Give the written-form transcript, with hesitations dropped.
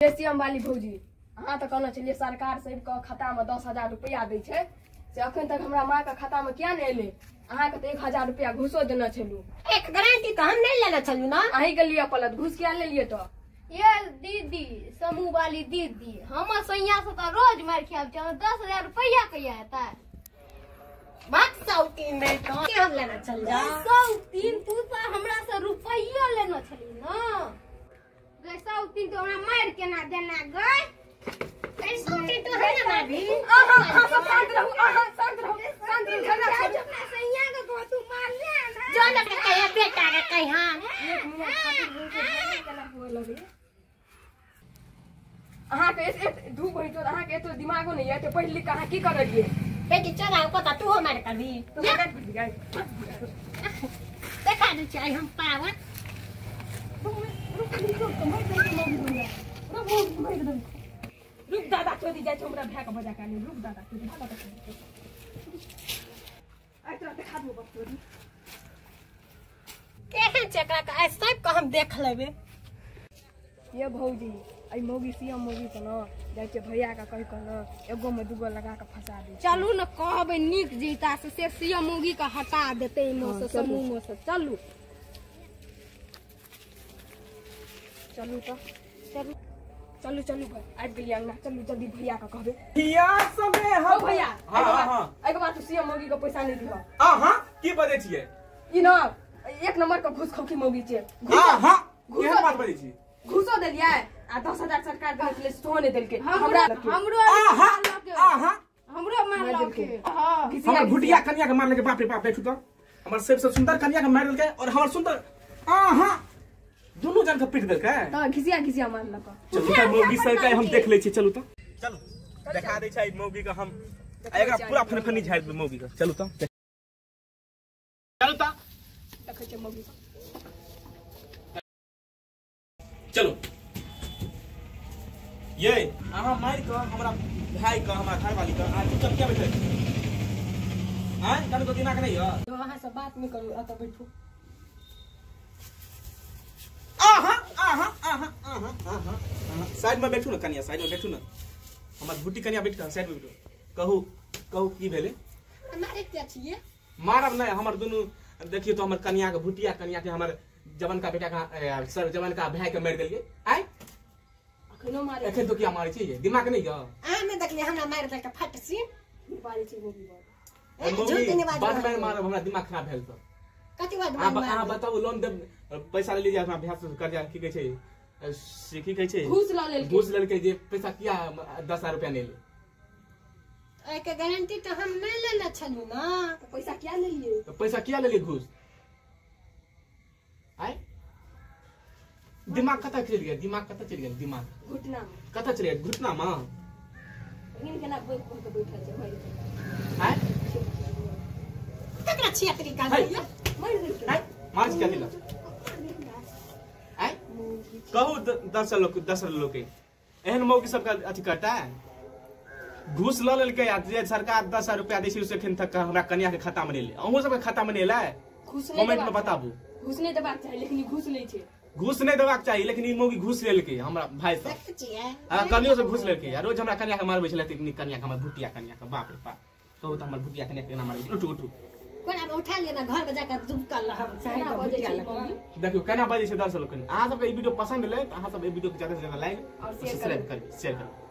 CM वाली भौजी अहाँ तो कहना चलिए सरकार सबके खाता में 10,000 रुपया दै छै से अखन तक हमरा माँ के खाता में क्या नहीं एले। अहाँ के तो 1,000 रुपया घूसो देना छलू। एक गारंटी तो हम नहीं लेना छलू ना। अही के लिए पलट घूस क्या ले लिए तो। ये दीदी समूह वाली दीदी हम सैया से तो रोज मार खाब 10,000 रुपया कहिया आता है। बात 103 में तो हम लेना चल जा 103 तू तो हमरा से रुपया लेना छली ना। गई 103 तो हमरा मार के ना देना गई 103 तो है ना भाभी। शांत रहो शांत रहो अपना सैया के को तू मार ले ना जो ना के कहे बेटा के कहे हां एक मिनट खातिर बोल केना हो लगे। अहाँ के एक दू बही तो अहाँ के तो दिमागो नहीं है तो पढ़ लिख अहाँ की करलिए। बेटी चला पता तू हमारे करबी तो काट दी गई देखा दे चाहे हम पावन रुक दादा चोरी जाय हमरा भाई के मजा काली रुक दादा चोरी भागा आई तो देखा दो बस चोरी केहन चकरा का सब को हम देख लेबे। ये भौजी आई मौगी सीएम मौगी के ना जाय के भैया का कहि के ना एगो में दूगो लगा के फंसा दे। चलू न कहबे नीक जीता से सीएम मुगी का हटा देते इनो से समूह में से चलू चलू तो चलू चलू चलू भाई आज गेली अंगना चलू जल्दी भैया का कहबे। भैया समय हो भैया हां एक बात सीएम मौगी के पैसा नहीं दिहो। हां की बजै छियै ई ना एक नंबर के घूस खौकी मौगी छै। हां केहन बात बजै छी। घूसो देलियै आ 10,000 सरकार देलक ले सो ने देलके हमरो मार लके हां हमर भुटिया कन्या के मार लेके बाप रे बाप देखू तो हमर सबसे सुंदर कन्या के मार देलके और हमर सुंदर दोनों जन के पीट देलके त घिसिया मार लक। चलू त मौगी सरकार हम देख ले छी। चलू तो चलू देखा दे छै मौगी के हम एकरा पूरा फनफनी झाड़ दे मौगी के। चलू तो चलू तो देखै छै मौगी चलो ये अहाँ मार के हमरा भाई के हमरा घर वाली के आज चुप क्या बैठे हां कन को दिमाग नहीं है तो अहाँ से बात नहीं करू अत बैठू। साइड में बैठू ना कन्या साइड में बैठू ना हमर बुटी कन्या बैठ के साइड में बैठू कहू की भेले हमारे क्या चाहिए मारब नहीं हमर दोनों देखिए तो हमर कन्या के भुटिया कन्या के हमर जवन का बेटा का सर जवन का भाई के मार देलिए आय अखनो मारे एखन तो क्या मारे छी दिमाग नहीं है आ में देखले हमरा मार दे के फट सी मारे छै मौगी बाद में मारब हमरा दिमाग खराब भेल तो कति बात अहाँ बताओ लोन दे पैसा ले लीजिए अपना भैंस कर्जा की कहे छै की कहे छै घूस ल लेल घूस लेलके जे पैसा किया 10,000 रुपया नहीं ले एक गारंटी तो हम नहीं लेना छलू ना तो पैसा क्या ले लिए तो पैसा किया ले लिए घूस आय दिमाग कता चल गया दिमाग घुटना कता चल गया घुटना में इन केना बैठल छै भाई आय ककरा छिया तरीका है मार देलके आय मार क्या दिला आय कहू 10 लोग के एहन मौकी सबका अथी करता है घूस ल लेलके जे सरकार 10,000 रुपया दै छै उसे खन तक हमरा कन्या के खाता में ले अहू सबके खाता में ले घूस कमेंट में बताबू घूस नहीं देबाक चाही लेकिन घूस लै छै घूस नहीं देबाक चाहिए लेकिन ई मौगी घूस लेलके हमरा भाई सब कनियो से घूस लेलके रोज हमरा कन्या के मारबै छले कन्या के हमर भुटिया कन्या के बाप रे बाप कहू त हमर भुटिया कन्या के ना मारबै उठू कोन अब उठा लेना घर में जाकर दुबका हम चाहे केना बजै छै मौगी देखियो केना बजै छै 10 लोग अहाँ सबके ई वीडियो पसंद ले त अहाँ सब ई वीडियो के ज्यादा से ज्यादा लाइक और शेयर सब्सक्राइब करिए शेयर करिए।